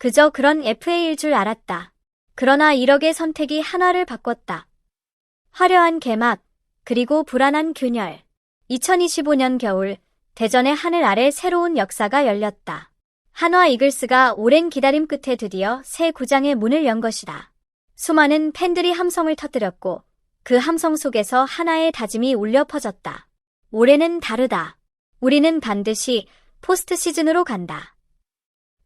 그저 그런 FA일 줄 알았다. 그러나 1억의 선택이 한화를 바꿨다. 화려한 개막, 그리고 불안한 균열. 2025년 겨울, 대전의 하늘 아래 새로운 역사가 열렸다. 한화 이글스가 오랜 기다림 끝에 드디어 새 구장의 문을 연 것이다. 수많은 팬들이 함성을 터뜨렸고 그 함성 속에서 하나의 다짐이 울려 퍼졌다. 올해는 다르다. 우리는 반드시 포스트 시즌으로 간다.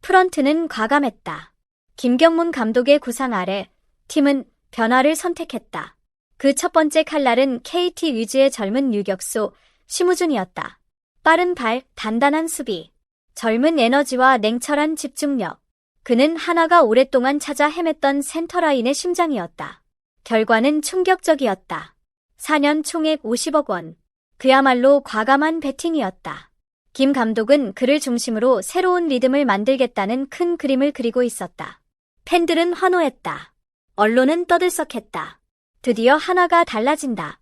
프런트는 과감했다. 김경문 감독의 구상 아래 팀은 변화를 선택했다. 그 첫 번째 칼날은 KT 위즈의 젊은 유격수 심우준이었다. 빠른 발, 단단한 수비, 젊은 에너지와 냉철한 집중력. 그는 하나가 오랫동안 찾아 헤맸던 센터라인의 심장이었다. 결과는 충격적이었다. 4년 총액 50억 원. 그야말로 과감한 배팅이었다. 김 감독은 그를 중심으로 새로운 리듬을 만들겠다는 큰 그림을 그리고 있었다. 팬들은 환호했다. 언론은 떠들썩했다. 드디어 하나가 달라진다.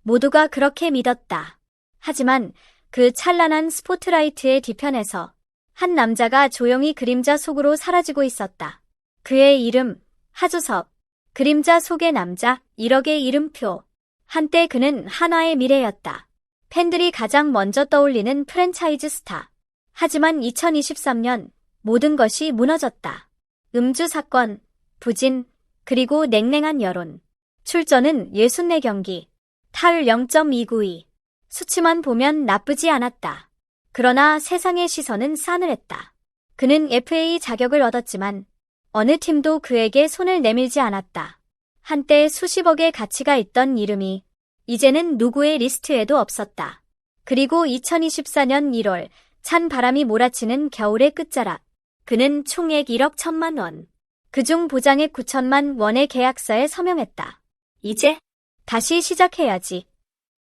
모두가 그렇게 믿었다. 하지만 그 찬란한 스포트라이트의 뒤편에서 한 남자가 조용히 그림자 속으로 사라지고 있었다. 그의 이름, 하주석. 그림자 속의 남자, 1억의 이름표. 한때 그는 한화의 미래였다. 팬들이 가장 먼저 떠올리는 프랜차이즈 스타. 하지만 2023년 모든 것이 무너졌다. 음주 사건, 부진, 그리고 냉랭한 여론. 출전은 64경기, 타율 0.292. 수치만 보면 나쁘지 않았다. 그러나 세상의 시선은 싸늘했다. 그는 FA 자격을 얻었지만 어느 팀도 그에게 손을 내밀지 않았다. 한때 수십억의 가치가 있던 이름이 이제는 누구의 리스트에도 없었다. 그리고 2024년 1월 찬 바람이 몰아치는 겨울의 끝자락. 그는 총액 1억 1천만 원. 그중 보장액 9천만 원의 계약서에 서명했다. 이제 다시 시작해야지.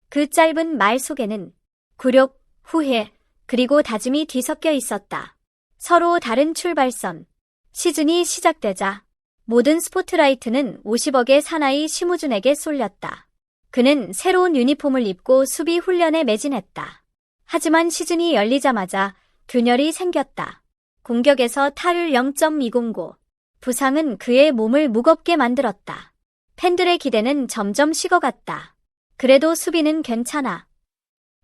그 짧은 말 속에는 굴욕, 후회, 그리고 다짐이 뒤섞여 있었다. 서로 다른 출발선. 시즌이 시작되자 모든 스포트라이트는 50억의 사나이 심우준에게 쏠렸다. 그는 새로운 유니폼을 입고 수비 훈련에 매진했다. 하지만 시즌이 열리자마자 균열이 생겼다. 공격에서 타율 0.209. 부상은 그의 몸을 무겁게 만들었다. 팬들의 기대는 점점 식어갔다. 그래도 수비는 괜찮아.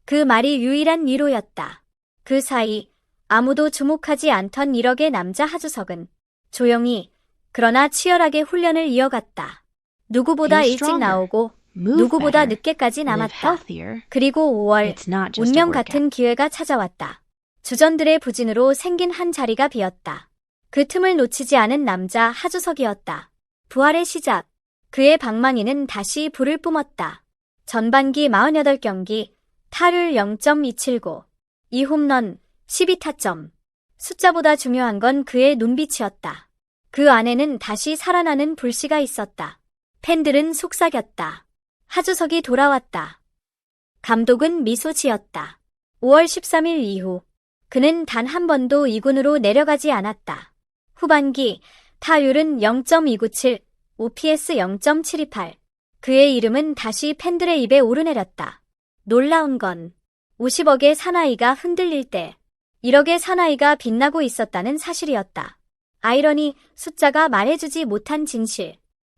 그 말이 유일한 위로였다. 그 사이 아무도 주목하지 않던 1억의 남자 하주석은 조용히 그러나 치열하게 훈련을 이어갔다. 누구보다 일찍 나오고 누구보다 늦게까지 남았다. 그리고 5월 운명 같은 기회가 찾아왔다. 주전들의 부진으로 생긴 한 자리가 비었다. 그 틈을 놓치지 않은 남자 하주석이었다. 부활의 시작. 그의 방망이는 다시 불을 뿜었다. 전반기 48경기, 타율 0.279, 2홈런, 12타점. 숫자보다 중요한 건 그의 눈빛이었다. 그 안에는 다시 살아나는 불씨가 있었다. 팬들은 속삭였다. 하주석이 돌아왔다. 감독은 미소 지었다. 5월 13일 이후 그는 단 한 번도 2군으로 내려가지 않았다. 후반기 타율은 0.297, OPS 0.728. 그의 이름은 다시 팬들의 입에 오르내렸다. 놀라운 건 50억의 사나이가 흔들릴 때 1억의 사나이가 빛나고 있었다는 사실이었다. 아이러니, 숫자가 말해주지 못한 진실.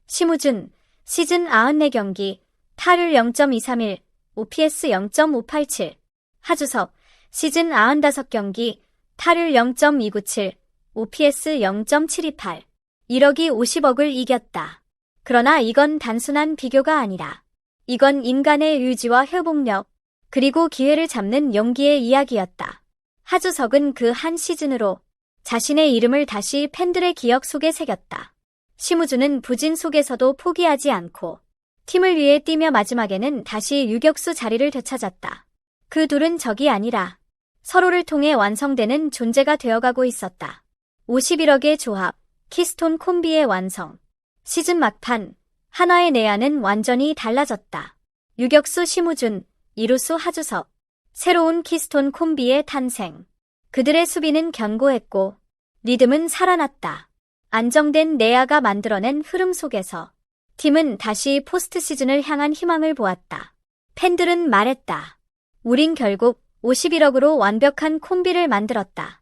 심우준, 시즌 94경기, 타율 0.231, OPS 0.587. 하주석, 시즌 95경기, 타율 0.297, OPS 0.728. 1억이 50억을 이겼다. 그러나 이건 단순한 비교가 아니라 이건 인간의 의지와 회복력, 그리고 기회를 잡는 용기의 이야기였다. 하주석은 그 한 시즌으로 자신의 이름을 다시 팬들의 기억 속에 새겼다. 심우준은 부진 속에서도 포기하지 않고 팀을 위해 뛰며 마지막에는 다시 유격수 자리를 되찾았다. 그 둘은 적이 아니라 서로를 통해 완성되는 존재가 되어가고 있었다. 51억의 조합, 키스톤 콤비의 완성. 시즌 막판, 한화의 내야는 완전히 달라졌다. 유격수 심우준, 이루수 하주석. 새로운 키스톤 콤비의 탄생. 그들의 수비는 견고했고 리듬은 살아났다. 안정된 내야가 만들어낸 흐름 속에서 팀은 다시 포스트 시즌을 향한 희망을 보았다. 팬들은 말했다. 우린 결국 51억으로 완벽한 콤비를 만들었다.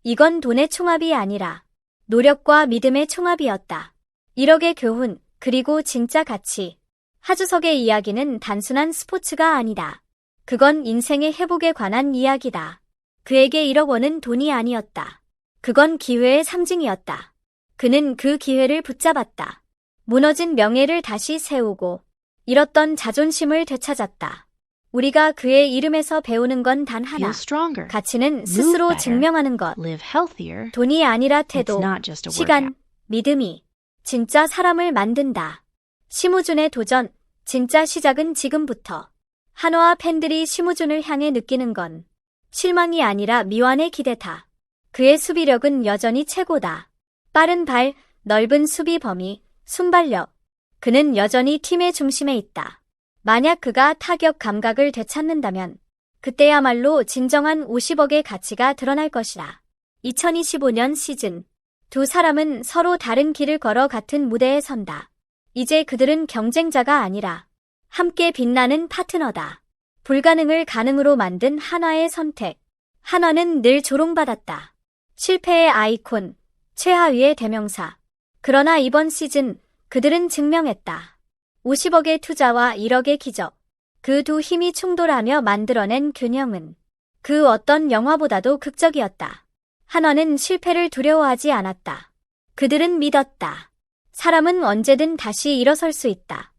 이건 돈의 총합이 아니라 노력과 믿음의 총합이었다. 1억의 교훈, 그리고 진짜 가치. 하주석의 이야기는 단순한 스포츠가 아니다. 그건 인생의 회복에 관한 이야기다. 그에게 1억 원은 돈이 아니었다. 그건 기회의 상징이었다. 그는 그 기회를 붙잡았다. 무너진 명예를 다시 세우고 잃었던 자존심을 되찾았다. 우리가 그의 이름에서 배우는 건 단 하나. Feel stronger. 가치는 Move 스스로 better. 증명하는 것. Live healthier. 돈이 아니라 태도, It's not just a 시간, workout. 믿음이 진짜 사람을 만든다. 심우준의 도전, 진짜 시작은 지금부터. 한화와 팬들이 심우준을 향해 느끼는 건 실망이 아니라 미완의 기대다. 그의 수비력은 여전히 최고다. 빠른 발, 넓은 수비 범위, 순발력. 그는 여전히 팀의 중심에 있다. 만약 그가 타격 감각을 되찾는다면 그때야말로 진정한 50억의 가치가 드러날 것이다. 2025년 시즌. 두 사람은 서로 다른 길을 걸어 같은 무대에 선다. 이제 그들은 경쟁자가 아니라 함께 빛나는 파트너다. 불가능을 가능으로 만든 한화의 선택. 한화는 늘 조롱받았다. 실패의 아이콘, 최하위의 대명사. 그러나 이번 시즌 그들은 증명했다. 50억의 투자와 1억의 기적. 그 두 힘이 충돌하며 만들어낸 균형은 그 어떤 영화보다도 극적이었다. 한화는 실패를 두려워하지 않았다. 그들은 믿었다. 사람은 언제든 다시 일어설 수 있다.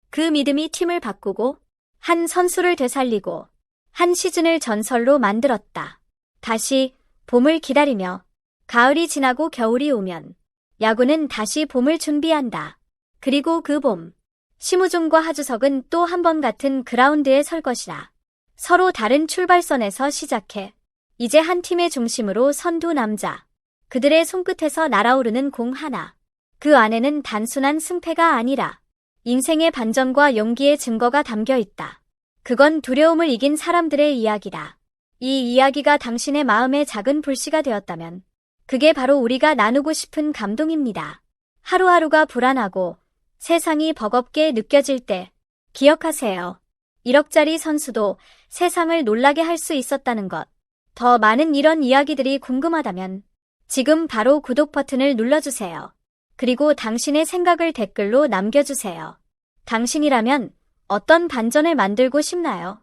그 믿음이 팀을 바꾸고 한 선수를 되살리고 한 시즌을 전설로 만들었다. 다시 봄을 기다리며 가을이 지나고 겨울이 오면 야구는 다시 봄을 준비한다. 그리고 그 봄, 심우준과 하주석은 또 한 번 같은 그라운드에 설 것이다. 서로 다른 출발선에서 시작해 이제 한 팀의 중심으로 선 두 남자. 그들의 손끝에서 날아오르는 공 하나. 그 안에는 단순한 승패가 아니라 인생의 반전과 용기의 증거가 담겨 있다. 그건 두려움을 이긴 사람들의 이야기다. 이 이야기가 당신의 마음에 작은 불씨가 되었다면 그게 바로 우리가 나누고 싶은 감동입니다. 하루하루가 불안하고 세상이 버겁게 느껴질 때 기억하세요. 1억짜리 선수도 세상을 놀라게 할 수 있었다는 것. 더 많은 이런 이야기들이 궁금하다면 지금 바로 구독 버튼을 눌러주세요. 그리고 당신의 생각을 댓글로 남겨주세요. 당신이라면 어떤 반전을 만들고 싶나요?